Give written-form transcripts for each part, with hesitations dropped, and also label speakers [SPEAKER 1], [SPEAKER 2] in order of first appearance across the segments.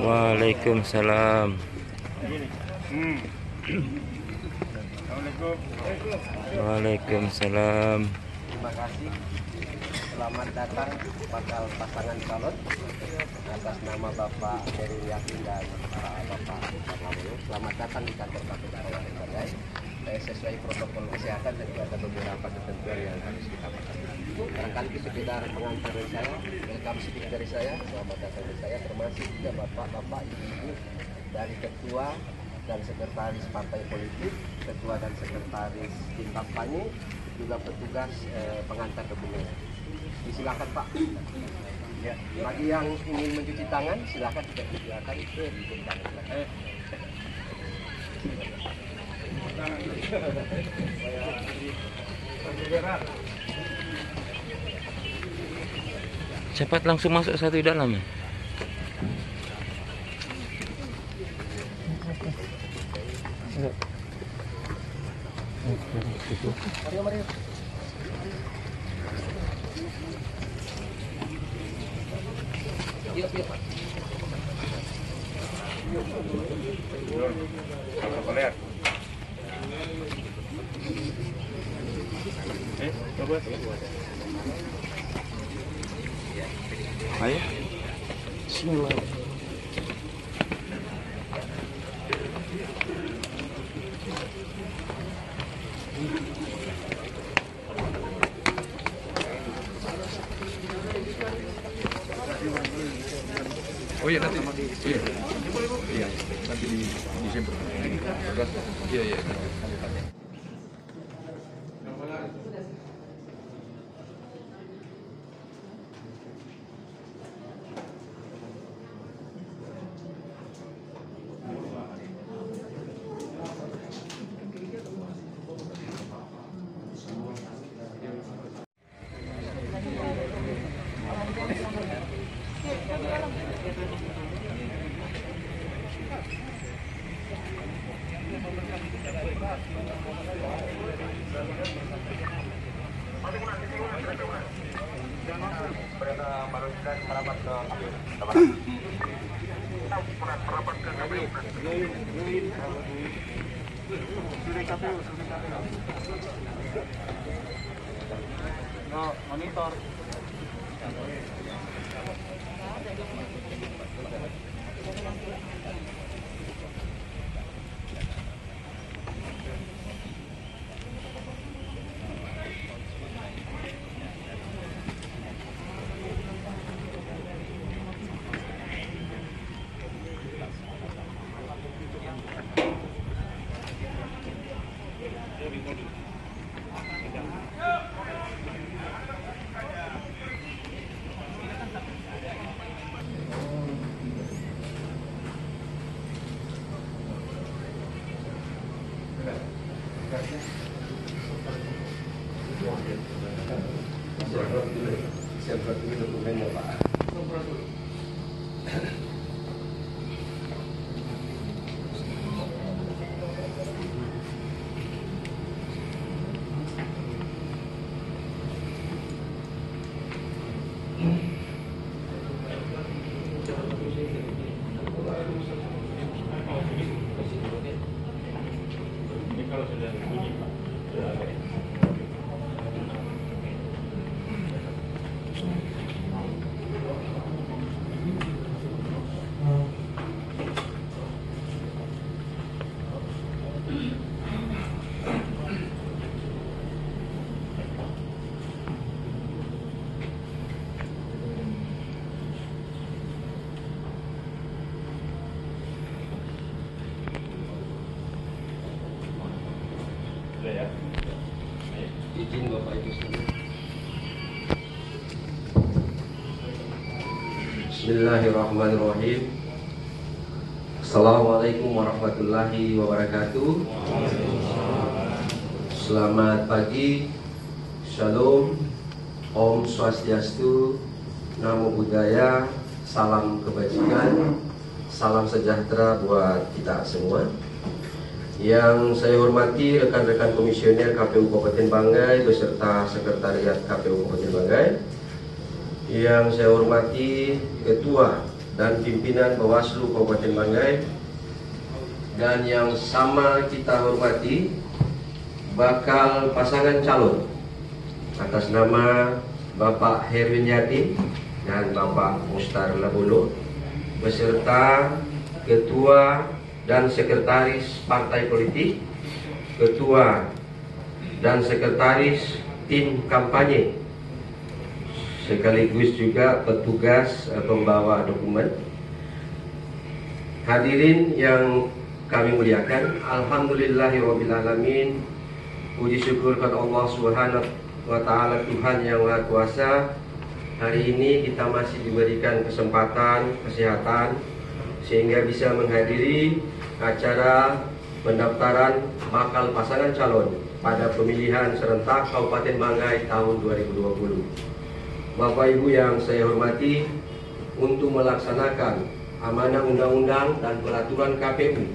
[SPEAKER 1] Waalaikumsalam. Waalaikumsalam.
[SPEAKER 2] Terima kasih. Selamat datang bakal pasangan calon atas nama Bapak Heri Yakin dan Bapak Prabowo. Selamat datang di kantor KPK Rawamangun. Sesuai protokol kesehatan dan juga ada beberapa ketentuan yang harus kita patuhi. Barangkali itu sekedar pengantar dari saya, welcome speak dari saya, selamat datang dari saya, termasuk juga bapak-bapak, ibu-ibu dari ketua dan sekretaris partai politik, ketua dan sekretaris tim kampanye, juga petugas pengantar dokumen. Silakan Pak. Ya, bagi yang ingin mencuci tangan, silakan tidak digunakan itu di tangan.
[SPEAKER 1] Cepat langsung masuk satu di dalam.
[SPEAKER 2] Mari. Yuk, Pak.
[SPEAKER 1] Ayo. Bismillah.
[SPEAKER 3] Oh iya nanti iya nanti di Desember. Iya.
[SPEAKER 2] Monitor.
[SPEAKER 4] Siapkan dulu dokumennya Pak.
[SPEAKER 3] Ini kalau sudah bunyi Pak, sudah ada. Ya.
[SPEAKER 4] Izin Bapak Ibu sekalian. Bismillahirrahmanirrahim. Assalamualaikum warahmatullahi wabarakatuh. Selamat pagi, Shalom, Om Swastiastu, Namo Buddhaya, salam kebajikan, salam sejahtera buat kita semua. Yang saya hormati rekan-rekan komisioner KPU Kabupaten Banggai beserta sekretariat KPU Kabupaten Banggai. Yang saya hormati Ketua dan pimpinan Bawaslu Kabupaten Banggai, dan yang sama kita hormati bakal pasangan calon atas nama Bapak Herwin Yatin dan Bapak Mustar Labolo, beserta ketua dan sekretaris partai politik, ketua dan sekretaris tim kampanye, sekaligus juga petugas pembawa dokumen. Hadirin yang kami muliakan, alhamdulillahirobbilalamin, puji syukur kepada Allah Subhanahu wa Ta'ala, Tuhan yang Maha Kuasa. Hari ini kita masih diberikan kesempatan, kesehatan, sehingga bisa menghadiri acara pendaftaran bakal pasangan calon pada pemilihan serentak Kabupaten Banggai tahun 2020. Bapak Ibu yang saya hormati, untuk melaksanakan amanah undang-undang dan peraturan KPU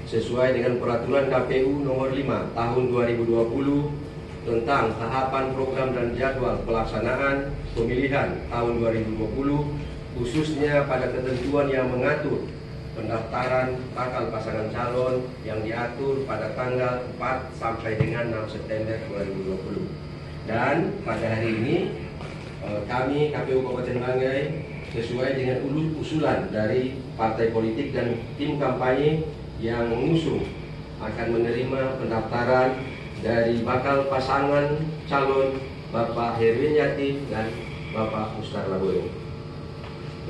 [SPEAKER 4] sesuai dengan peraturan KPU nomor 5 tahun 2020 tentang tahapan program dan jadwal pelaksanaan pemilihan tahun 2020, khususnya pada ketentuan yang mengatur pendaftaran bakal pasangan calon yang diatur pada tanggal 4 sampai dengan 6 September 2020. Dan pada hari ini kami KPU Kabupaten Banggai sesuai dengan usulan dari partai politik dan tim kampanye yang mengusung akan menerima pendaftaran dari bakal pasangan calon Bapak Herwin Yatin dan Bapak Mustar Labolo.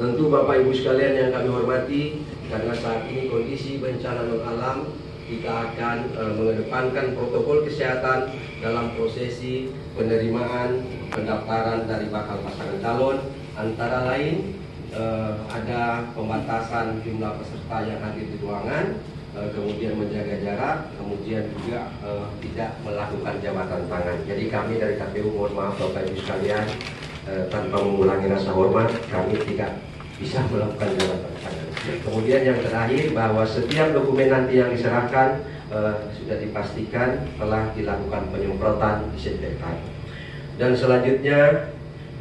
[SPEAKER 4] Tentu Bapak Ibu sekalian yang kami hormati, karena saat ini kondisi bencana non alam, kita akan mengedepankan protokol kesehatan dalam prosesi penerimaan pendaftaran dari bakal pasangan calon. Antara lain ada pembatasan jumlah peserta yang hadir di ruangan, kemudian menjaga jarak, kemudian juga tidak melakukan jabatan tangan. Jadi kami dari KPU mohon maaf Bapak Ibu sekalian, tanpa mengulangi rasa hormat, kami tidak bisa melakukan jabatan tangan. Kemudian yang terakhir, bahwa setiap dokumen nanti yang diserahkan sudah dipastikan telah dilakukan penyemprotan disinfektan. Dan selanjutnya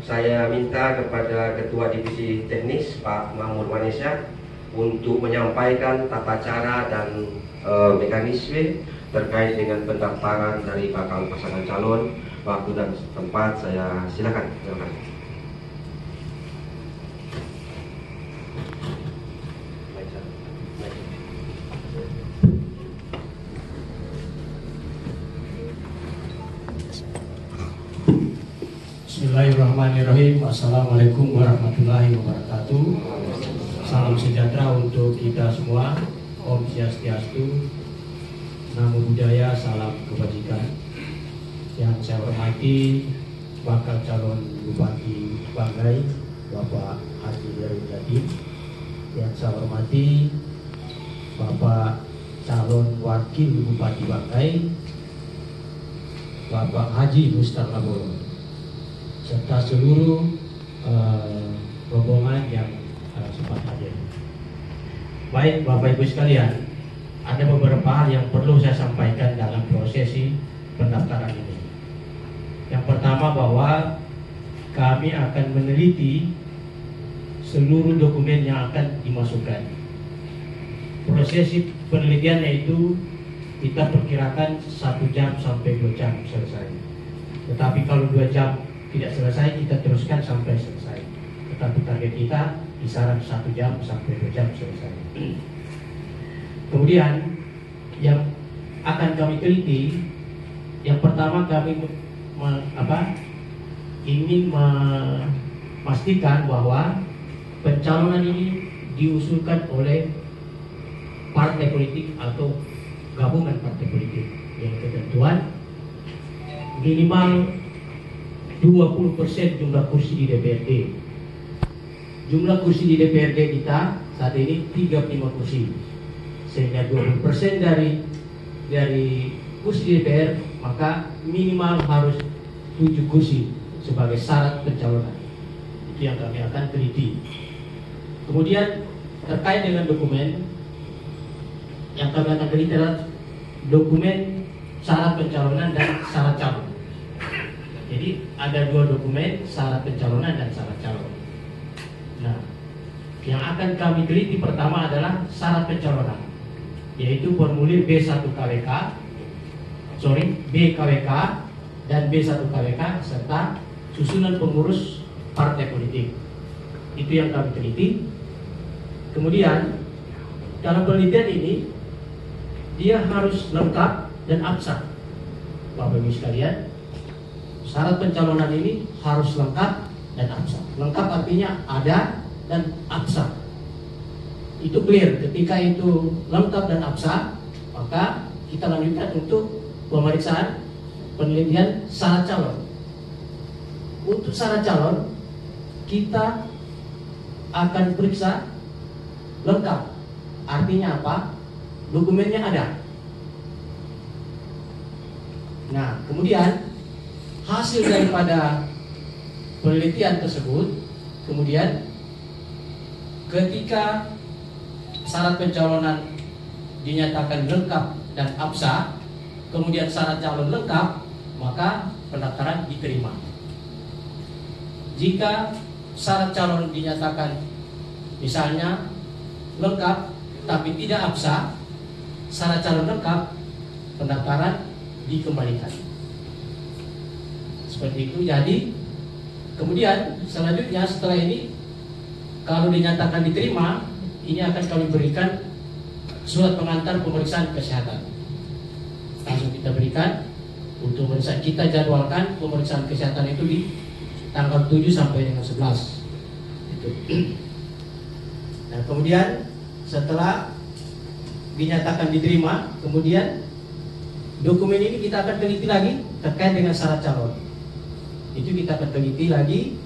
[SPEAKER 4] saya minta kepada Ketua Divisi Teknis Pak Mahmud Manesya untuk menyampaikan tata cara dan mekanisme terkait dengan pendaftaran dari bakal pasangan calon. Waktu dan tempat saya silakan.
[SPEAKER 5] Bismillahirrahmanirrahim. Assalamualaikum warahmatullahi wabarakatuh. Salam sejahtera untuk kita semua. Om Swastiastu, Namo Buddhaya, salam kebajikan. Yang saya hormati bakal calon Bupati Banggai Bapak Haji Herwin Yatin. Yang saya hormati Bapak calon Wakil Bupati Banggai Bapak Haji Mustar Labolo, serta seluruh rombongan yang sempat hadir. Baik Bapak Ibu sekalian, ada beberapa hal yang perlu saya sampaikan dalam prosesi pendaftaran ini. Yang pertama, bahwa kami akan meneliti seluruh dokumen yang akan dimasukkan. Prosesi penelitiannya itu kita perkirakan 1 jam sampai 2 jam selesai. Tetapi kalau 2 jam tidak selesai, kita teruskan sampai selesai. Tetapi target kita kisaran 1 jam sampai 2 jam selesai. Kemudian yang akan kami teliti, yang pertama kami ingin memastikan bahwa pencalonan ini diusulkan oleh partai politik atau gabungan partai politik yang ketentuan minimal 20% jumlah kursi di DPRD. Jumlah kursi di DPRD kita saat ini 35 kursi, sehingga 20% dari kursi di DPR, maka minimal harus 7 kursi sebagai syarat pencalonan. Itu yang kami akan teliti. Kemudian terkait dengan dokumen yang kami akan teliti adalah dokumen syarat pencalonan dan syarat calon. Jadi ada 2 dokumen, syarat pencalonan dan syarat calon. Nah, Yang akan kami teliti pertama adalah syarat pencalonan, yaitu formulir BKWK dan B1KWK serta susunan pengurus partai politik. Itu yang kami teliti. Kemudian dalam penelitian ini dia harus lengkap dan absah. Bapak Ibu sekalian, syarat pencalonan ini harus lengkap dan absah. Lengkap artinya ada dan absah. Itu clear. Ketika itu lengkap dan absah, maka kita lanjutkan untuk pemeriksaan penelitian syarat calon. Untuk syarat calon kita akan periksa lengkap. Artinya apa? Dokumennya ada. Nah, kemudian hasil daripada penelitian tersebut, kemudian ketika syarat pencalonan dinyatakan lengkap dan absah, kemudian syarat calon lengkap, maka pendaftaran diterima. Jika syarat calon dinyatakan misalnya lengkap tapi tidak absah, syarat calon lengkap, pendaftaran dikembalikan. Seperti itu. Jadi kemudian selanjutnya setelah ini, kalau dinyatakan diterima, ini akan kami berikan surat pengantar pemeriksaan kesehatan. Langsung kita berikan untuk pemeriksaan. Kita jadwalkan pemeriksaan kesehatan itu di tanggal 7 sampai dengan 11 itu. Nah, kemudian setelah dinyatakan diterima, kemudian dokumen ini kita akan teliti lagi terkait dengan syarat calon. Itu kita akan teliti lagi.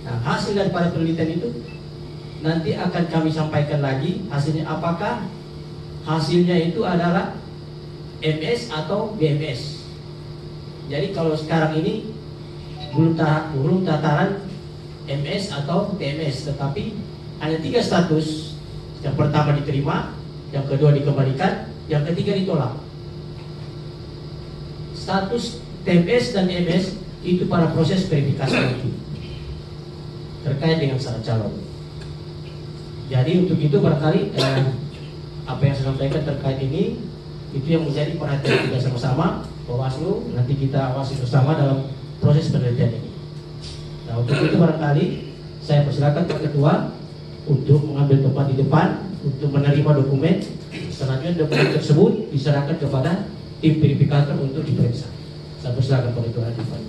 [SPEAKER 5] Nah, hasil daripada penelitian itu nanti akan kami sampaikan lagi hasilnya, apakah hasilnya itu adalah MS atau BMS. Jadi kalau sekarang ini belum tataran MS atau TMS, tetapi hanya 3 status. Yang pertama diterima, yang kedua dikembalikan, yang ketiga ditolak. Status TMS dan MS itu pada proses verifikasi lagi terkait dengan syarat calon. Jadi untuk itu barangkali apa yang saya sampaikan terkait ini itu yang menjadi perhatian kita sama-sama, Bawaslu. Nanti kita awasi bersama dalam proses penelitian ini. Nah, untuk itu barangkali saya persilakan Pak Ketua untuk mengambil tempat di depan untuk menerima dokumen. Selanjutnya dokumen tersebut diserahkan kepada tim verifikator untuk diperiksa. Saya persilakan Pak Ketua di depan.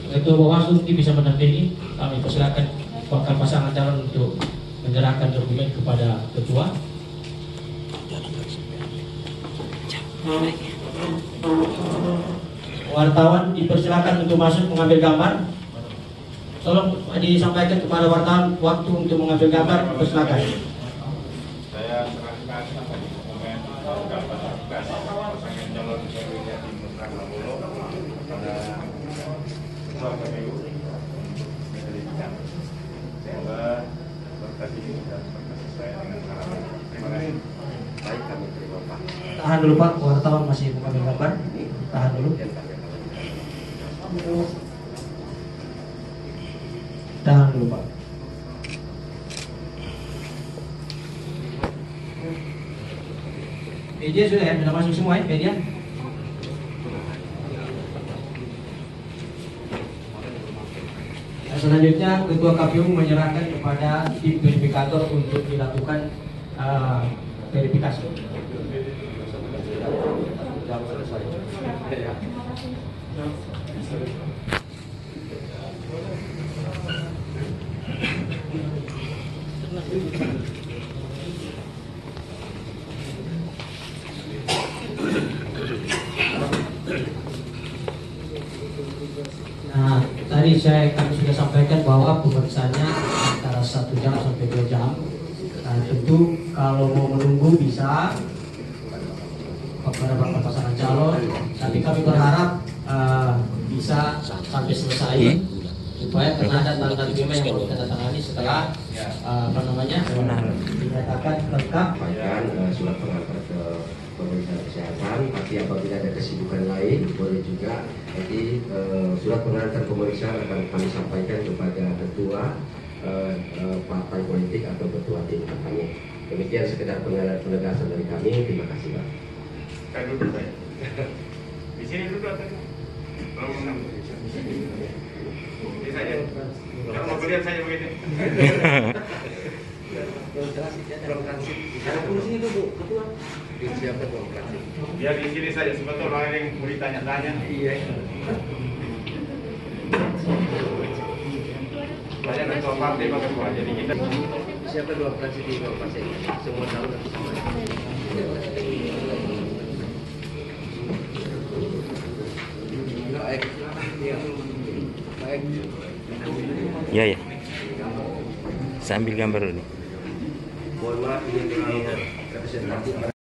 [SPEAKER 5] Ketua Bawaslu nanti bisa mendampingi. Kami persilakan bakal pasangan calon untuk menyerahkan dokumen kepada Ketua. Wartawan dipersilakan untuk masuk mengambil gambar. Tolong disampaikan kepada wartawan waktu untuk mengambil gambar. Persilakan.
[SPEAKER 3] Saya serahkan dokumen gambar pasangan calon Heru Yati Musra Prabowo pada Ketua KPU penyelidikan. Semoga berkas ini dapat sesuai dengan harapan. Terima kasih.
[SPEAKER 2] Baik, kami terima Pak.
[SPEAKER 5] Tahan dulu Pak, wartawan masih mengambil gambar. Tahan dulu. Tahan dulu Pak. Media sudah ya, sudah masuk semua ya media. Nah, selanjutnya Ketua KPU menyerahkan kepada tim verifikator untuk dilakukan verifikasi. Nah, tadi kami sudah sampaikan bahwa pemeriksaannya antara 1 jam sampai 2 jam. Nah, tentu kalau mau menunggu bisa kepada bakal pasangan calon, tapi kami berharap bisa sampai selesai supaya karena ada tanda terima yang harus ditandatangani setelah dinyatakan lengkap.
[SPEAKER 4] Sampaikan surat pengantar ke pemeriksaan kesehatan. Tapi apabila ada kesibukan lain, boleh juga nanti surat pengantar pemeriksaan akan kami sampaikan kepada ketua partai politik atau ketua tim kampanye. Demikian sekedar penegasan dari kami. Terima kasih, Pak.
[SPEAKER 3] Saya duduk saya. Di sini duduk atau? Kalau menang. Ini saja. Kalau mau lihat saya begini. Biar di sini saja sebetulnya orang yang mau ditanya-tanya. Iya. Saya ketua partai Pak Ketua. Jadi kita
[SPEAKER 4] Siapa dua fraksi di Bapak saya? Semua tahu dan semua.
[SPEAKER 1] Ya ya. Saya ambil gambar dulu.
[SPEAKER 4] Mohon maaf ini representatif.